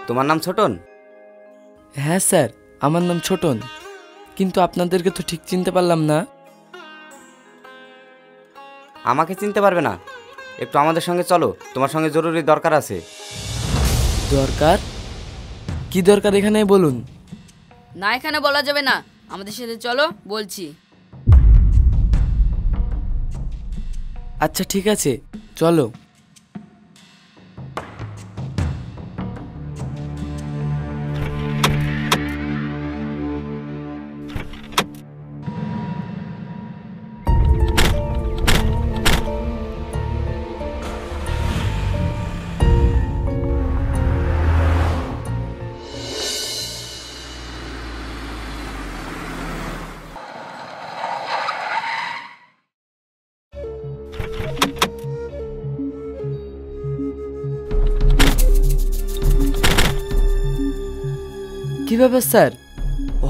তোমার নাম ছোটন? হ্যাঁ স্যার, আমার নাম ছোটন, কিন্তু আপনাদেরকে তো ঠিক চিনতে পারলাম না। আমাকে চিনতে পারবে না? একটু আমাদের সঙ্গে চলো, তোমার সঙ্গে জরুরি দরকার আছে। দরকার? কি দরকার এখানে বলুন। না, এখানে বলা যাবে না, আমাদের সাথে চলো বলছি। আচ্ছা ঠিক আছে, চলো। কি ব্যাপার স্যার,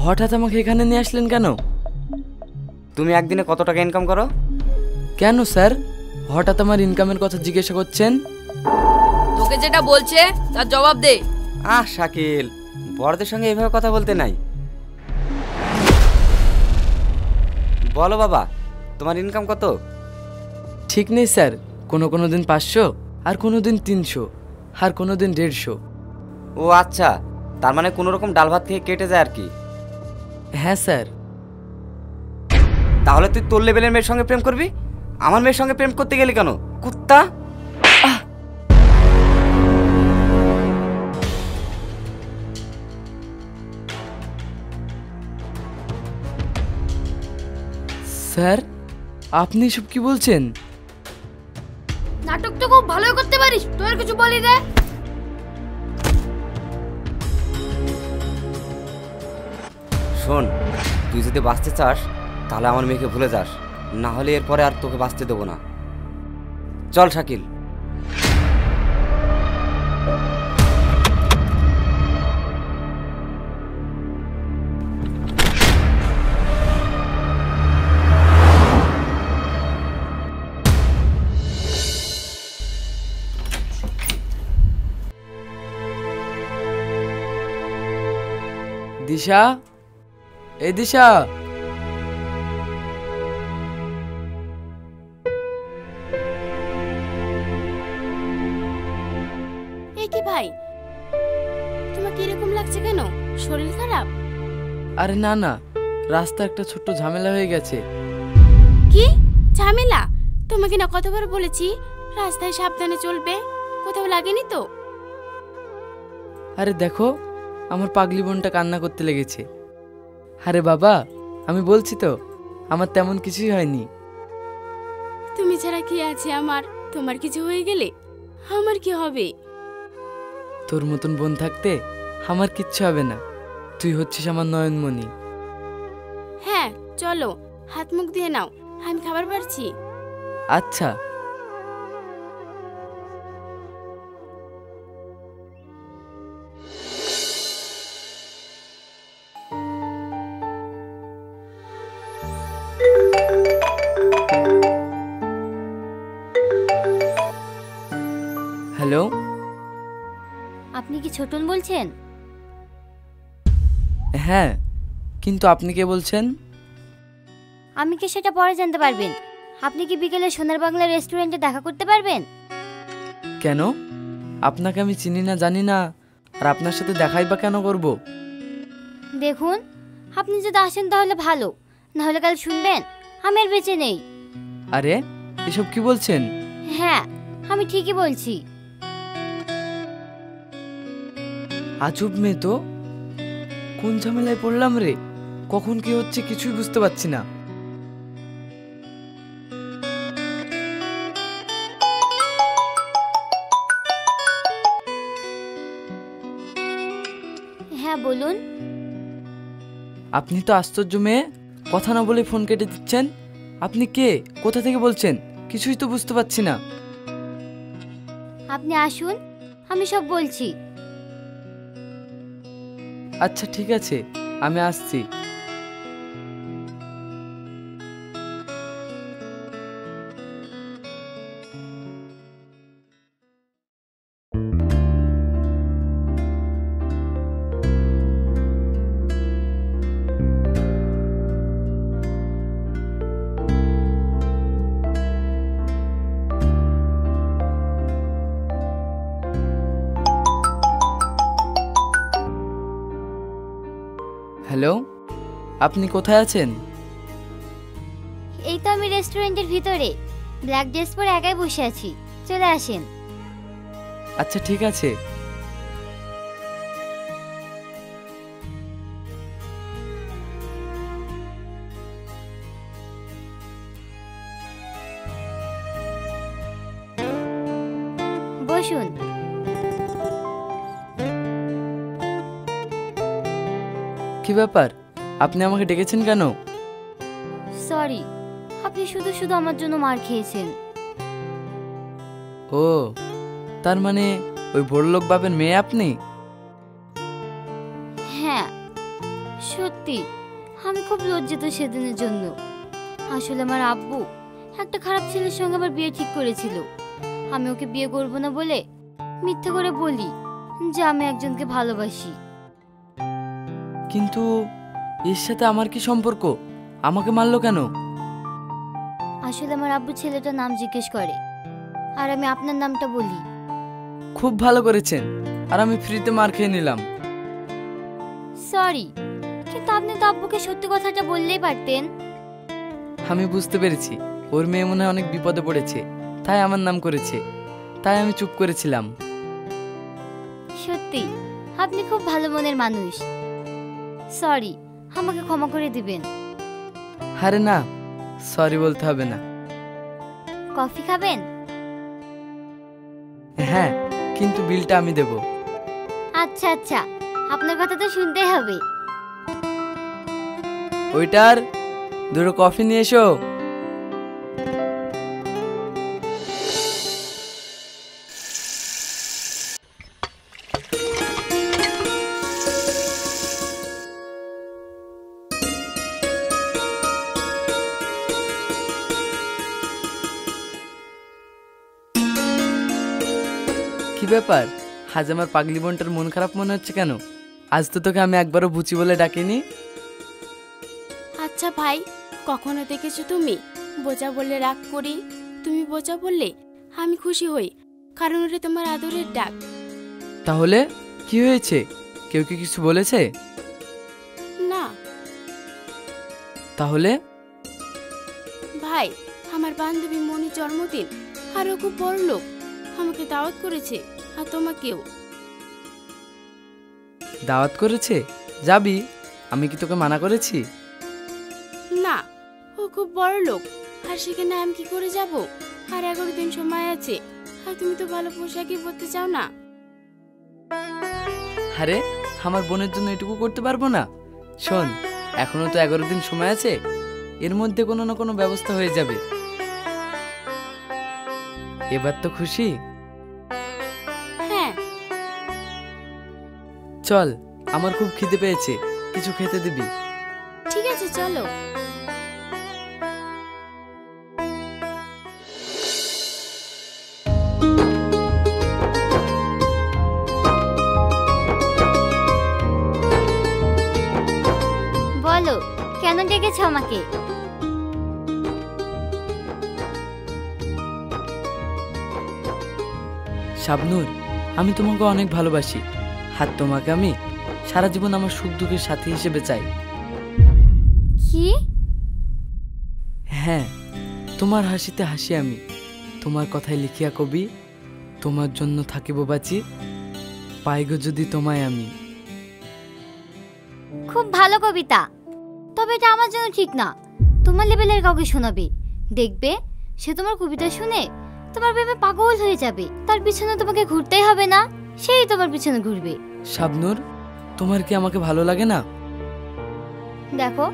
হঠাৎ আমাকে এখানে নিয়ে আসলেন কেন? তুমি একদিনে কত টাকা ইনকাম করো? কেন স্যার, হঠাৎ আমার ইনকামের কথা জিজ্ঞাসা করছেন? তোকে যেটা বলছে তার জবাব দে। শাকিল, বড়দের সঙ্গে এভাবে কথা বলতে নাই। বলো বাবা, তোমার ইনকাম কত? ঠিক নেই স্যার, কোনো কোনো দিন 500, আর কোনো দিন 300, আর কোনো দিন 150। ও আচ্ছা, তার মানে কোনো রকম ডাল ভাত খেয়ে কেটে যায় আর কি। হ্যাঁ স্যার। তাহলে তুই তোর লেভেলের মেয়ের সঙ্গে প্রেম করবি? আমার মেয়ের সঙ্গে প্রেম করতে গেলি কেন, কুত্তা? স্যার, আপনি এসব কি বলছেন? নাটক তো খুব ভালোই করতে পারিস, তোর কিছু বলি রে। শোন, তুই যদি বাঁচতে চাস তাহলে আমার মেয়েকে ভুলে যাস, না হলে এরপরে আর তোকে বাঁচতে দেবো না। চল শাকিল। দিশা, এই দিশা। কি ভাই, তোমাকে এরকম লাগছে কেন? শরীর খারাপ? আরে না না, রাস্তা একটা ছোট্ট ঝামেলা হয়ে গেছে। কি ঝামেলা? তোমাকে না কতবার বলেছি রাস্তায় সাবধানে চলবে, কোথাও লাগেনি তো? আরে দেখো, আমার পাগলি বোনটা কান্না করতে লেগেছে। আরে বাবা, আমি বলছি তো, আমার তেমন কিছুই হয়নি। তুমি ছাড়া কি আছে আমার? তোমার কিছু হয়ে গেলে আমার কি হবে? তোর মতন বোন থাকতে আমার কিচ্ছু হবে না, তুই হচ্ছিস আমার নয়নমণি। হ্যাঁ চলো, হাত মুখ দিয়ে নাও, আমি খাবার পারছি। আচ্ছা। হ্যালো, আপনি কি ছোটন বলছেন? হ্যাঁ, কিন্তু আপনি কে বলছেন? আমি কি সেটা পরে জানতে পারবেন। আপনি কি বিকেলে সোনার বাংলা রেস্টুরেন্টে দেখা করতে পারবেন? কেন? আপনাকে আমি চিনি না, জানি না, আর আপনার সাথে দেখাই বা কেন করব? দেখুন, আপনি যদি আসেন তাহলে ভালো, না হলে কাল শুনবেন আমি আর বেঁচে নেই। আরে এসব কি বলছেন? হ্যাঁ, আমি ঠিকই বলছি। আজব মেয়ে তো, কোন ঝামেলায় পড়লাম রে, কখন কি হচ্ছে কিছুই বুঝতে পারছি না। হ্যাঁ বলুন। আপনি তো আশ্চর্য মেয়ে, কথা না বলে ফোন কেটে দিচ্ছেন। আপনি কে, কোথা থেকে বলছেন, কিছুই তো বুঝতে পারছি না। আপনি আসুন, আমি সব বলছি। আচ্ছা ঠিক আছে, আমি আসছি। হ্যালো, আপনি কোথায় আছেন? এই তো আমি রেস্টুরেন্টের ভিতরে ব্ল্যাক ড্রেস পরে একাই বসে আছি, চলে আসেন। আচ্ছা ঠিক আছে। বসুন। কি ব্যাপার, আপনি আমাকে ডেকেছেন কেন? সরি, আপনি শুধু শুধু আমার জন্য মার খেয়েছেন। ও, তার মানে ওই বড়লোক বাপের মেয়ে আপনি? হ্যাঁ সত্যি, আমি খুব লজ্জিত সেদিনের জন্য। আসলে আমার আব্বু একটা খারাপ ছেলের সঙ্গে আমার বিয়ে ঠিক করেছিল। আমি ওকে বিয়ে করব না বলে মিথ্যে করে বলি যে আমি একজনকে ভালোবাসি। কিন্তু এর সাথে আমার কি সম্পর্ক? আমাকে মারলো কেন? আসলে আমার আব্বু ছেলেটার নাম জিজ্ঞেস করে, আর আমি আপনার নামটা বলি। খুব ভালো করেছেন, আর আমি ফ্রিতে মার খেয়ে নিলাম। সরি, কিন্তু আপনি তো আব্বুকে সত্যি কথাটা বললেই পারতেন। আমি বুঝতে পেরেছি ওর মেয়ে মনে হয় অনেক বিপদে পড়েছে, তাই আমার নাম করেছে, তাই আমি চুপ করেছিলাম। সত্যি আপনি খুব ভালো মনের মানুষ। সরি, আমাকে ক্ষমা করে দিবেন। আরে না, সরি বলতে হবে না। কফি খাবেন? হ্যাঁ, কিন্তু বিলটা আমি দেব। আচ্ছা আচ্ছা, আপনার কথা তো শুনতেই হবে। ওইটার দুটো কফি নিয়ে এসো। কি ব্যাপার, আজ আমার পাগলি বোনটার মন খারাপ মনে হচ্ছে কেন? আজ তো তোকে আমি একবারও বুচি বলে ডাকিনি। আচ্ছা ভাই, কখনো দেখেছো তুমি বোঝা বললে রাগ করি? তুমি বোঝা বললে আমি খুশি হই, কারণ ওটা তোমার আদরের ডাক। তাহলে কি হয়েছে? কেউ কি কিছু বলেছে? না তাহলে ভাই, আমার বান্ধবী মনির জন্মদিন, আর ও খুব বড় লোক, আমাকে দাওয়াত করেছে, আর তোমাকেও। দাওয়াত করেছে? যাবি? আমি কি তোকে মানা করেছি? না, ও খুব বড় লোক, আর সেখানে আমি কি করে যাব? আর 11 দিন সময় আছে, আর তুমি তো ভালো পোশাকই পরতে চাও না। আরে, আমার বোনের জন্য এটুকু করতে পারবো না? শোন, এখনো তো 11 দিন সময় আছে, এর মধ্যে কোনো না কোনো ব্যবস্থা হয়ে যাবে। এবার তো খুশি? হ্যাঁ। চল, আমার খুব খিদে পেয়েছে, কিছু খেতে দিবি? ঠিক আছে, চলো। বলো, কেন ডেকেছো আমাকে? শাবনূর, আমি তোমাকে অনেক ভালোবাসি, আর তোমাকে আমি সারা জীবন আমার সুখ দুঃখের সাথী হিসেবে চাই। কি? হ্যাঁ, তোমার হাসিতে হাসি আমি, তোমার কথায় লিখিয়া কবি, তোমার জন্য থাকিব বাঁচি, পাইগো যদি তোমায় আমি। খুব ভালো কবিতা, তবে এটা আমার জন্য ঠিক না। তোমার লেভেলের কাউকে শোনাবে, দেখবে সে তোমার কবিতা শুনে তোমার প্রেমে পাগল হয়ে যাবে, তার পিছনে তোমাকে ঘুরতেই হবে না, সেই তোমার পিছনে ঘুরবে। শাবনূর, তোমার কি আমাকে ভালো লাগে না? দেখো,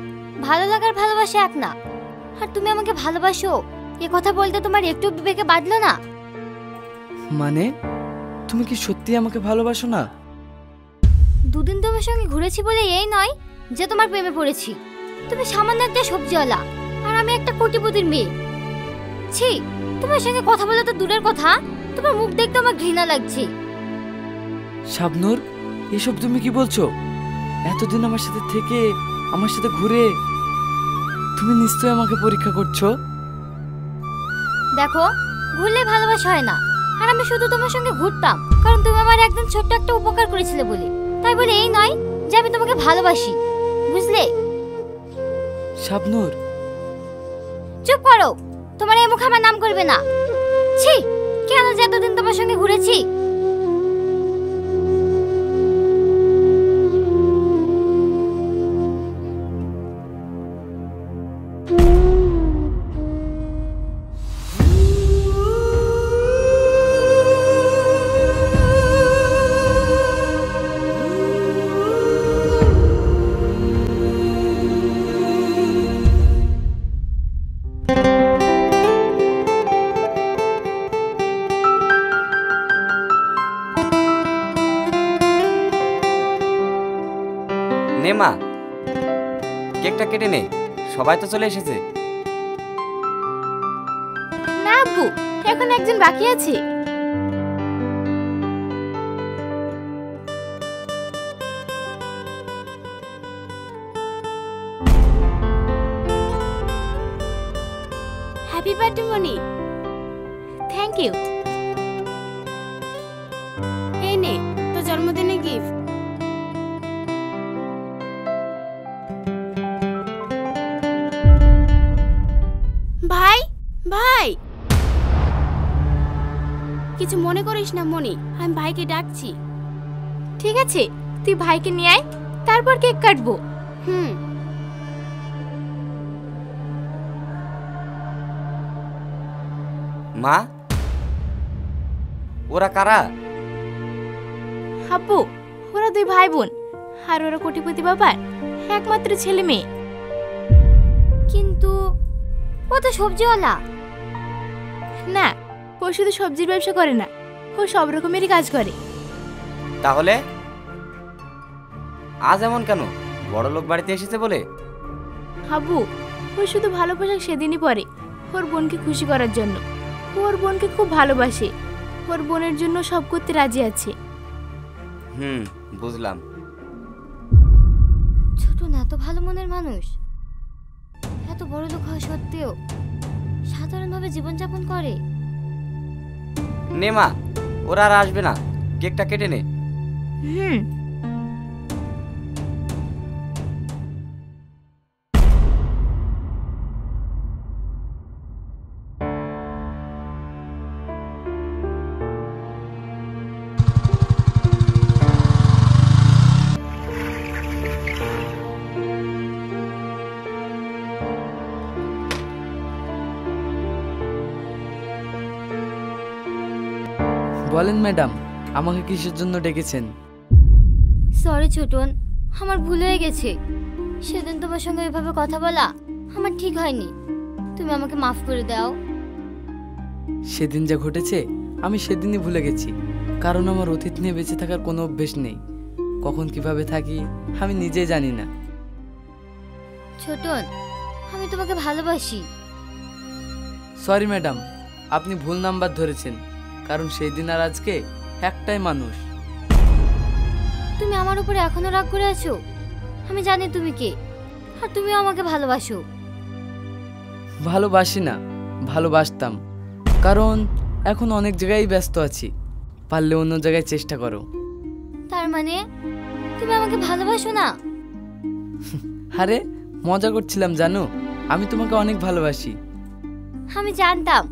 ভালো লাগার ভালোবাসা এক না, আর তুমি আমাকে ভালোবাসো এ কথা বলতে তোমার একটু বিবেকে বাঁধলো না? মানে, তুমি কি সত্যি আমাকে ভালোবাসো না? দুদিন তোমার সঙ্গে ঘুরেছি বলে এই নয় যে তোমার প্রেমে পড়েছি। তুমি সামান্য একটা সবজিওয়ালা, আর আমি একটা কোটিপতির মেয়ে। ছি, তোমার সঙ্গে কথা বলা তো দূরের কথা, তোমার মুখ দেখতে আমার ঘৃণা লাগছে। শাবনূর, এসব তুমি কি বলছো? এতদিন আমার সাথে থেকে, আমার সাথে ঘুরে, তুমি নিশ্চয়ই আমাকে পরীক্ষা করছো। দেখো, ঘুরলে ভালোবাসা হয় না, আর আমি শুধু তোমার সঙ্গে ঘুরতাম কারণ তুমি আমার একদিন ছোট্ট একটা উপকার করেছিলে বলে। তাই বলে এই নয় যে আমি তোমাকে ভালোবাসি, বুঝলে? শাবনূর, চুপ করো, তোমার এই মুখ আমার নাম করবে না। ছি, কেন যে এতদিন তোমার সঙ্গে ঘুরেছি। নে মা, কেকটা কেটে নে, সবাই তো চলে এসেছে। না আব্বু, এখন একজন বাকি আছে। Happy birthday Moni. Thank you. এই নে তোর জন্মদিনের গিফট। ভাই ভাই, কিছু মনে করিস না মনি, আমি ভাইকে ডাকছি। ঠিক আছে, তুই ভাইকে নিয়ে আয়, তারপর কেক কাটবো। মা, ওরা কারা? আব্বু, ওরা দুই ভাই বোন, আর ওরা কোটিপতি বাবার একমাত্র ছেলে মেয়ে। কিন্তু ও তো সবজিওয়ালা। না, ও শুধু সবজির ব্যবসা করে না, ও সব রকমেরই কাজ করে। তাহলে আজ এমন কেন? বড় লোক বাড়িতে এসেছে বলে? আব্বু, ও শুধু ভালো পোশাক সেদিনই পরে ওর বোনকে খুশি করার জন্য। ও ওর বোনকে খুব ভালোবাসে, ওর বোনের জন্য সব করতে রাজি আছে। বুঝলাম। ছোট না এত ভালো মনের মানুষ, এত বড় লোক হওয়া সত্ত্বেও সাধারণভাবে জীবনযাপন করে। নে মা, ওরা আর আসবে না, কেকটা কেটে নে। বলেন ম্যাডাম, আমাকে কিসের জন্য ডেকেছেন? সরি ছোটন, আমার ভুল হয়ে গেছে। সেদিন তোমার সঙ্গে এভাবে কথা বলা আমার ঠিক হয়নি, তুমি আমাকে মাফ করে দাও। সেদিন যা ঘটেছে আমি সেদিনই ভুলে গেছি, কারণ আমার অতীত নিয়ে বেঁচে থাকার কোনো অভ্যেস নেই। কখন কিভাবে থাকি আমি নিজেই জানি না। ছোটন, আমি তোমাকে ভালোবাসি। সরি ম্যাডাম, আপনি ভুল নাম্বার ধরেছেন, কারণ সেই দিন আর আজকে একটাই মানুষ। তুমি আমার উপরে এখনো রাগ করে আছো? আমি জানি তুমি কে, আর তুমিও আমাকে ভালোবাসো। ভালোবাসি না, ভালোবাসতাম, কারণ এখন অনেক জায়গায় ব্যস্ত আছি। পারলে অন্য জায়গায় চেষ্টা করো। তার মানে তুমি আমাকে ভালোবাসো না? আরে মজা করছিলাম জানো, আমি তোমাকে অনেক ভালোবাসি। আমি জানতাম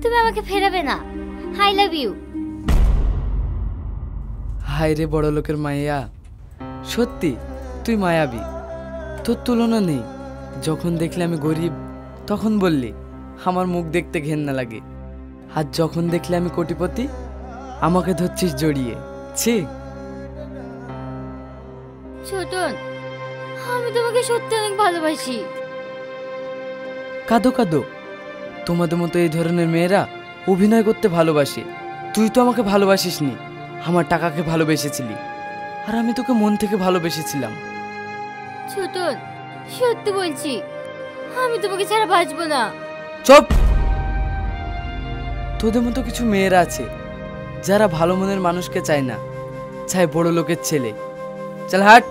তুমি আমাকে ফেরাবে না। I love you. হায় রে বড় লোকের মায়া, সত্যি তুই মায়াবী, তোর তুলনা নেই। যখন দেখলে আমি গরিব তখন বললি আমার মুখ দেখতে ঘেন্না লাগে, আর যখন দেখলে আমি কোটিপতি আমাকে ধরছিস জড়িয়ে। ছি ছোটন, আমি তোমাকে সত্যি অনেক ভালোবাসি। কাঁদো কাঁদো, তোমাদের মতো এই ধরনের মেয়েরা অভিনয় করতে ভালোবাসে। তুই তো আমাকে ভালোবাসিসনি, আমার টাকাকে ভালোবেসেছিলি, আর আমি তোকে মন থেকে ভালোবেসেছিলাম। ছোটন, সত্যি বলছি, আমি তোমাকে ছাড়া বাঁচবো না। চুপ! তোদের মতো কিছু মেয়েরা আছে যারা ভালো মনের মানুষকে চায় না, চায় বড় লোকের ছেলে। চল হাট।